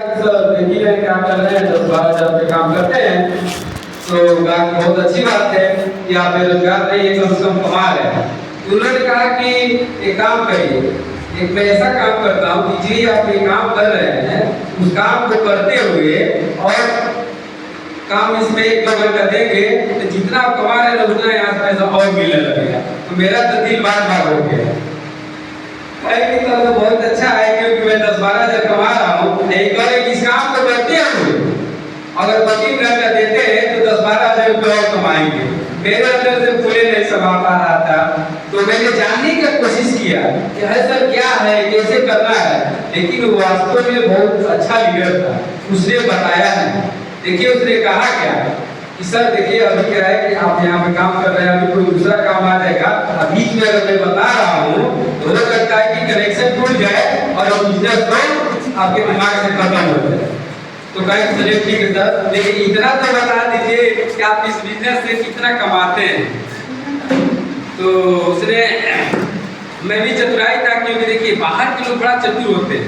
देखिए क्या कर रहे हैं, 10-12 हज़ार पे काम करते हैं तो बहुत अच्छी बात है कि आप बेरोजगार नहीं है, कम से कम कमा रहे हैं। उन्होंने कहा कि एक काम करिए, एक मैं ऐसा काम करता हूँ कि जी आप ये काम कर रहे हैं, उस काम को करते हुए और काम इसमें 1-2 घंटा देंगे तो जितना आप कमा रहे हैं उतना यहाँ पैसा और मिलने लगेगा। तो मेरा तो दिल बार-बार हो गया तो बहुत अच्छा है क्योंकि मैं 10-12 हज़ार कमा रहा हूँ। इस काम को करते हुए अगर 2-3 घंटा देते हैं तो 10-12 हज़ार रुपये और कमाएंगे। मेरे अंदर से फूले नहीं समा पा रहा था तो मैंने जानने की कोशिश किया कि है सर क्या है, कैसे करना है, लेकिन वो वास्तव में बहुत अच्छा लीडर था, उसने बताया नहीं। देखिए उसने कहा क्या कि सर देखिए अभी क्या है कि आप यहाँ पे काम कर रहे हैं, अभी कोई दूसरा काम आ जाएगा, अभी बीच में अगर मैं बता रहा हूँ तो हो सकता है कि कनेक्शन टूट जाए और बिजनेस तो आपके दिमाग से खत्म हो जाए। तो कहें चलिए ठीक है सर, लेकिन इतना तो बता दीजिए कि आप इस बिजनेस से कितना कमाते हैं। तो उसने मैं भी चतुराई था क्योंकि देखिए बाहर के लोग बड़ा चतुर होते हैं,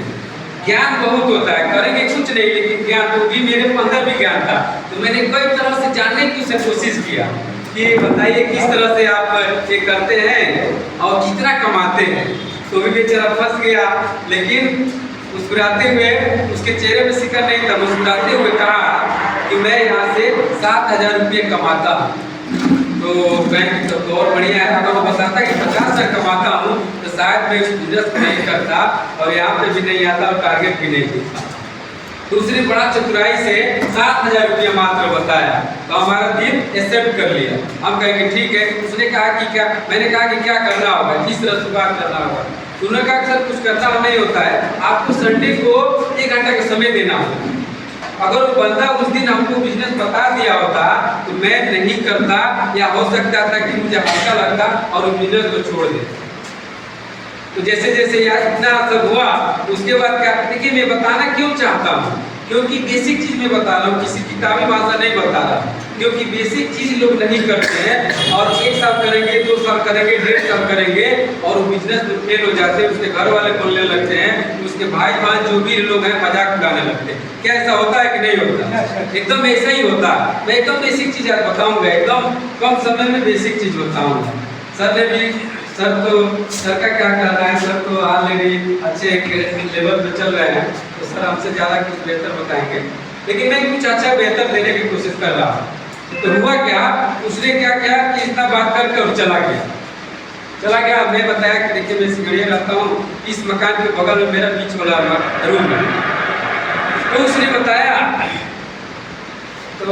ज्ञान बहुत होता है, करेंगे कुछ नहीं लेकिन ज्ञान तो भी मेरे अंदर भी ज्ञान था। तो मैंने कई तरह से जानने की उसे कोशिश किया कि बताइए किस तरह से आप ये करते हैं और कितना कमाते हैं। तो भी बेचारा फंस गया, लेकिन मुस्कुराते हुए, उसके चेहरे में शिकन नहीं था, मुस्कुराते हुए कहा कि मैं यहाँ से 7,000 रुपये कमाता हूँ। तो बैंक तो और बढ़िया है, अगर वो बताता कि 50 हज़ार कमाता हूँ तो शायद मैं इस बिजनेस नहीं करता और यहाँ पे भी नहीं आता और टारगेट भी नहीं देता। दूसरी बड़ा चतुराई से 7,000 रुपया मात्र बताया तो हमारा दिल एक्सेप्ट कर लिया। हम कहेंगे ठीक है। उसने कहा कि क्या, मैंने कहा कि क्या करना होगा, किस तरह शुरुआत करना होगा। उन्होंने कहा सर कुछ करना नहीं होता है, आपको संडे को 1 घंटा का समय देना होगा। अगर वो बंदा उस दिन हमको बिजनेस बता दिया होता तो मैं नहीं करता, या हो सकता था कि मुझे हल्का लगता और उस बिजनेस को छोड़ देता। तो जैसे जैसे यार इतना असर हुआ उसके बाद क्या, देखिए मैं बताना क्यों चाहता हूँ, क्योंकि बेसिक चीज में बता रहा हूँ, किसी किताबी भाषा नहीं बता रहा, क्योंकि बेसिक चीज लोग नहीं करते हैं और 1 साल करेंगे, 2 साल करेंगे, 1.5 साल करेंगे और वो बिजनेस में फेल हो जाते हैं। उसके घर वाले बोलने लगते हैं, उसके भाई बहन जो भी लोग हैं मजाक उड़ाने लगते हैं। क्या ऐसा होता है कि नहीं होता? एकदम ऐसा ही होता है। मैं एकदम बेसिक चीज आज बताऊंगा, एकदम कम समय में बेसिक चीज बताऊंगा। सर ने भी, सर का क्या कहना है, सर तो ऑलरेडी अच्छे लेवल पे चल रहे हैं तो सर हमसे ज़्यादा कुछ बेहतर बताएंगे, लेकिन मैं कुछ अच्छा बेहतर देने की कोशिश कर रहा हूँ। तो हुआ क्या, उसने क्या किया कि इतना बात करके और चला गया। मैं बताया कि देखिए मैं सिगड़िया रहता हूँ, इस मकान के बगल में मेरा बीच वाला रूम है। तो उसने बताया तो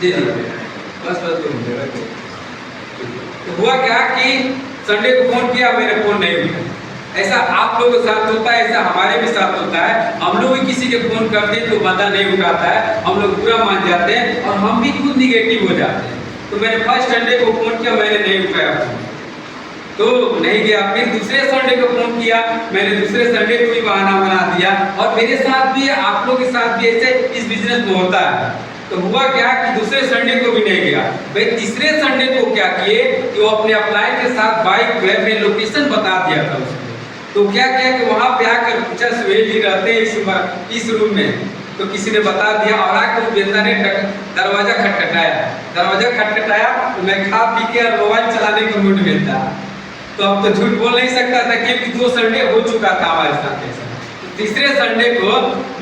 जी बस तो हुआ क्या कि संडे को फोन किया, मेरे फोन नहीं उठाया। ऐसा आप लोगों के साथ होता है, ऐसा हमारे भी साथ होता है। हम लोग भी किसी के फोन करते हैं तो बंदा नहीं उठाता है, हम लोग बुरा मान जाते हैं और हम भी खुद निगेटिव हो जाते हैं। तो मैंने फर्स्ट संडे को फोन किया, मैंने नहीं उठाया तो नहीं गया। फिर दूसरे संडे को फोन किया, मैंने दूसरे संडे को भी बहाना बना दिया। और मेरे साथ भी, आप लोगों के साथ भी ऐसे इस बिजनेस में होता है। तो हुआ क्या कि दूसरे संडे को भी नहीं गया। भाई तीसरे संडे को क्या किए कि वो अपने अपलाइन के साथ बाइक में लोकेशन बता दिया था उसको। तो क्या किया कि वहां पे आकर पूछा सुहेल जी रहते हैं इस रूम में, तो किसी ने बता दिया और आकर बेंदा ने दरवाजा खटखटाया तो मैं खा पी के मोबाइल चलाने का मूड में था। तो अब तो झूठ बोल नहीं सकता था क्योंकि 2 संडे हो चुका था हमारे साथ ऐसा। तो तीसरे संडे को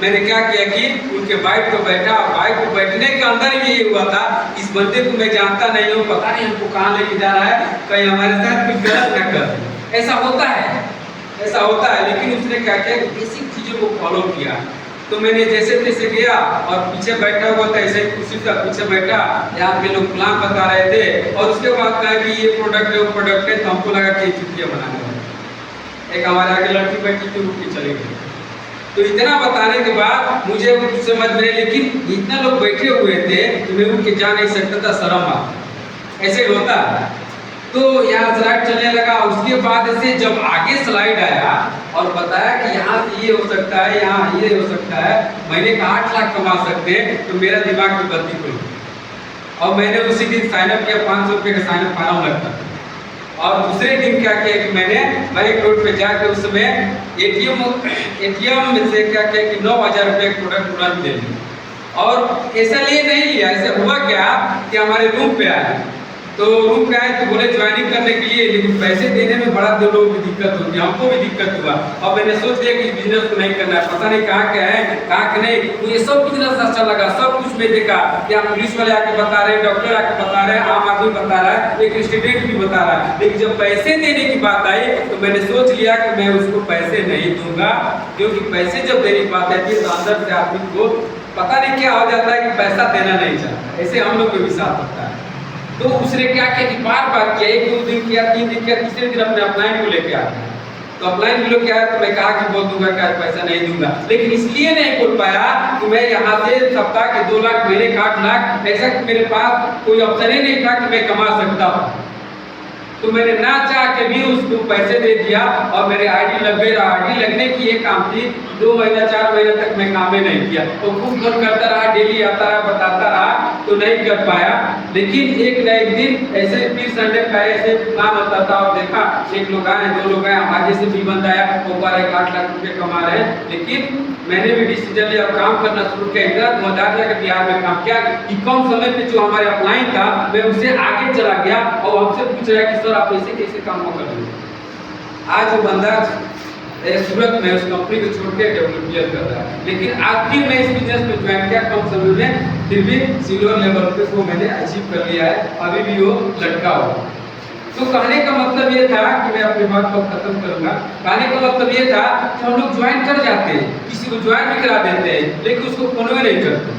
मैंने क्या किया कि उनके बाइक पे बैठा, बाइक पे बैठने के अंदर ये हुआ था, इस बंदे को मैं जानता नहीं हूँ, पता नहीं हमको कहाँ लेके जा रहा है, कहीं हमारे साथ कुछ गलत न कर। ऐसा होता है, लेकिन उसने क्या किया कि बेसिक चीजों को फॉलो किया। तो मैंने जैसे तैसे गया और पीछे बैठा हुआ था, ऐसे कुर्सी का पीछे बैठा, यहाँ पे लोग प्लान बता रहे थे और उसके बाद कहा कि ये प्रोडक्ट है वो प्रोडक्ट है। तो हमको लगा कि चुटकियाँ बनाने वाले, एक हमारे आगे लड़की बैठी थी, उठ के चली गई। तो इतना बताने के बाद मुझे कुछ समझ में, लेकिन इतना लोग बैठे हुए थे तो मैं उठ के जा नहीं सकता था, शर्म आता, ऐसे होता है। तो यहाँ स्लाइड चलने लगा। उसके बाद से जब आगे स्लाइड आया और बताया कि यहाँ से ये हो सकता है, यहाँ ये हो सकता है, महीने का 8 लाख कमा सकते हैं, तो मेरा दिमाग में बत्ती खुल गई। और मैंने उसी दिन साइन अप किया, 500 रुपये का साइन अप फॉर्म लगता था और दूसरे दिन क्या किया कि मैंने बैंक रोड पे जाकर उस समय एटीएम में से क्या किया कि 9,000 रुपये प्रोडक्ट तुरंत ले लिया। और ऐसा लिए नहीं लिया, ऐसे हुआ क्या कि हमारे रूम पे आए, तो रूम पे आए तो बोले ज्वाइनिंग करने के लिए, लेकिन पैसे देने में बड़ा दो लोगों की दिक्कत होती है, हमको भी दिक्कत हुआ। और मैंने सोच लिया कि इस बिजनेस को नहीं करना है, पता नहीं कहाँ क्या है कहाँ के नहीं। मुझे सब बिजनेस अच्छा लगा, सब कुछ मैं देखा, क्या पुलिस वाले आके बता रहे हैं, डॉक्टर आके बता रहे हैं, आम आदमी बता रहा है, एक स्टूडेंट भी बता रहा है। लेकिन जब पैसे देने की बात आई तो मैंने सोच लिया कि मैं उसको पैसे नहीं दूंगा, क्योंकि पैसे जब देने की बात आती है तो अंदर से आदमी को पता नहीं क्या हो जाता है कि पैसा देना नहीं चाहता। ऐसे हम लोग के भी साथ होता है। तो उसने क्या किया कि बार बार किया, 1-2 दिन किया, 3 दिन किया, तीसरे दिन अपने अपलाइन को लेके आ गया। तो अपलाइन को लेके आया तो मैं कहा कि बोल दूंगा क्या पैसा नहीं दूंगा, लेकिन इसलिए नहीं बोल पाया कि मैं यहाँ से सप्ताह के 2 लाख, महीने के 8 लाख, ऐसा कि मेरे पास कोई ऑप्शन ही नहीं था कि मैं कमा सकता हूँ। तो मैंने ना चाह के भी उसको पैसे दे दिया और मेरे आईडी लग गई। आईडी लगने की ये काम थी, 2 महीना 4 महीने तक मैं काम ही नहीं किया। तो खूब फोन करता रहा, डेली आता रहा, बताता रहा, तो नहीं कर पाया। लेकिन एक न एक दिन ऐसे फिर संडे का ऐसे प्लान होता था और देखा 1 लोग आए, 2 लोग आए, हमारे से भी बंद आया, वो 1 लाख रुपये कमा रहे हैं। लेकिन मैंने भी डिसीजन लिया और काम करना शुरू किया। इतना धुआंधार जाकर बिहार में काम किया कि कम समय में जो हमारे अपलाइन था मैं उससे आगे चला गया और हमसे पूछ रहा कि सर आप ऐसे कैसे काम कर रहे हैं। आज वो बंदा सूरत में उस कंपनी को छोड़ के डेवलपमेंट कर रहा है, लेकिन आज फिर मैं इस बिजनेस में ज्वाइन किया कम समय में, फिर भी सिल्वर लेवल पे वो मैंने अचीव कर लिया है, अभी भी वो लटका हुआ। तो कहने का मतलब ये था कि मैं अपनी बात को खत्म करूंगा। कहने का मतलब ये था कि हम लोग ज्वाइन कर जाते हैं, किसी को ज्वाइन भी करा देते हैं, लेकिन उसको फोन में नहीं करते।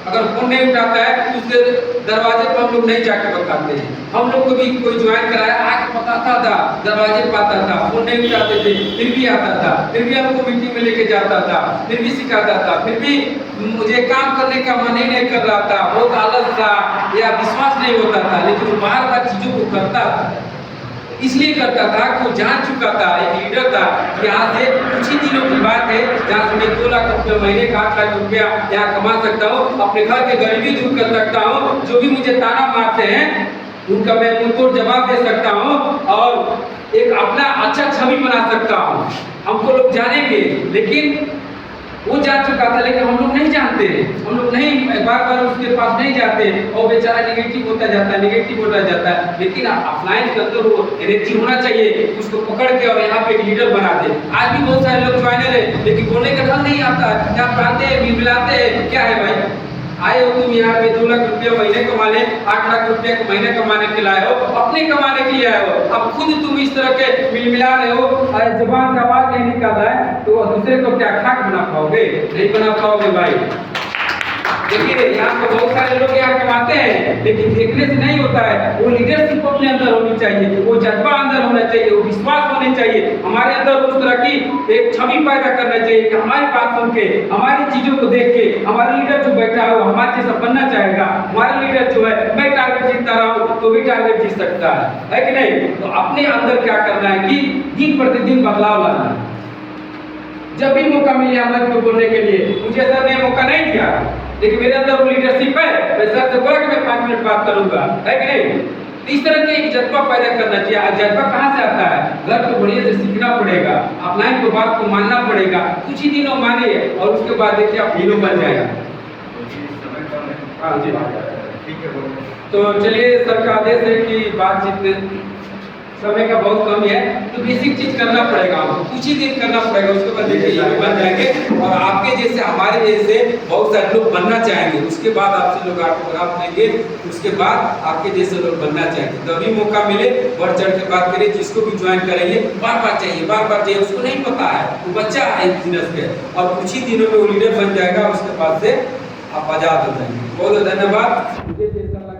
अगर फोन नहीं उठाता है तो उसके दरवाजे पर हम लोग नहीं जाके बताते हैं। हम लोग को भी कोई ज्वाइन कराया, आके बताता था, दरवाजे पर आता था, फोन नहीं उठाते थे, फिर भी आता था, फिर भी हमको मीटिंग में लेके जाता था, फिर भी सिखाता था, फिर भी मुझे काम करने का मन ही नहीं कर रहा था, बहुत आलस था या विश्वास नहीं होता था, लेकिन वो बार बार चीजों को करता था। इसलिए करता था कि वो जान चुका था, एक लीडर था कि यहाँ से कुछ ही दिनों की बात है जहाँ से मैं 2 लाख रुपये, महीने का 8 लाख रुपया यहाँ कमा सकता हूँ, अपने घर के गरीबी दूर कर सकता हूँ, जो भी मुझे ताना मारते हैं उनका मैं मुंहतोड़ जवाब दे सकता हूँ और एक अपना अच्छा छवि बना सकता हूँ। हमको लोग जानेंगे, लेकिन वो जान चुका था, लेकिन हम लोग नहीं जानते, हम लोग नहीं बार बार उसके पास नहीं जाते और बेचारा नेगेटिव होता जाता है, नेगेटिव होता जाता है। लेकिन ऑफलाइन के अंदर वो एनर्जी होना चाहिए, उसको पकड़ के और यहाँ पे एक लीडर बना दे। आज भी बहुत सारे लोग ज्वाइनर है, लेकिन बोलने का ढंग नहीं आता है, क्या पढ़ाते हैं, मिलाते हैं, क्या है भाई, आए हो तुम यहाँ पे 2 लाख रुपये महीने कमाने, 8 लाख रुपये को महीने कमाने के लाए हो, अपने कमाने के लिए आए हो। अब खुद तुम इस तरह के मिलमिला रहे हो, जबान का आवाज नहीं निकाला है तो दूसरे को क्या खाक बना पाओगे? नहीं बना पाओगे भाई। देखिए यहाँ पे बहुत सारे लोग यहाँ कमाते हैं, लेकिन देखने से नहीं होता है। वो लीडरशिप अपने अंदर होनी चाहिए, वो जज्बा अंदर होना चाहिए, वो विश्वास होने चाहिए हमारे अंदर, उस तरह की एक छवि पैदा करना चाहिए कि हमारी बात सुन के, हमारी चीजों को देख के हमारा लीडर जो बैठा है वो हमारे जैसा बनना चाहेगा। हमारा लीडर जो है, मैं टारगेट जीतता रहा हूँ तो भी टारगेट जीत सकता है कि नहीं? तो अपने अंदर क्या करना है कि दिन प्रतिदिन बदलाव लाना है। जब भी मौका मिले अमृत को बोलने के लिए, मुझे सर ने मौका नहीं दिया, लेकिन मेरे अंदर वो लीडरशिप है, मैं सर से बोला कि मैं 5 मिनट बात करूंगा, है कि नहीं? इस तरह के एक जज्बा पैदा करना चाहिए। जज्बा कहाँ से आता है? घर को बढ़िया से सीखना पड़ेगा, अपलाइन को बात को मानना पड़ेगा, कुछ ही दिनों मानिए और उसके बाद देखिए आप हीरो बन जाएगा। हाँ जी, ठीक है। तो चलिए, सर का आदेश है कि बातचीत समय का बहुत कम है, तो बेसिक चीज करना पड़ेगा, आपको कुछ ही दिन करना पड़ेगा, उसके बाद देखिए हीरो बन जाएंगे और आपके जैसे, हमारे जैसे बहुत सारे लोग बनना चाहेंगे। उसके बाद आपसे लोग ऑटोग्राफ लेंगे, उसके बाद आपके जैसे लोग बनना चाहेंगे। तभी मौका मिले बढ़ चढ़ के बात करिए, जिसको भी ज्वाइन करेंगे बार बार चाहिए, बार बार चाहिए। उसको नहीं पता है, वो बच्चा है बिजनेस के, और कुछ ही दिनों में वो लीडर बन जाएगा, उसके बाद से आप आजाद हो जाएंगे। बहुत धन्यवाद।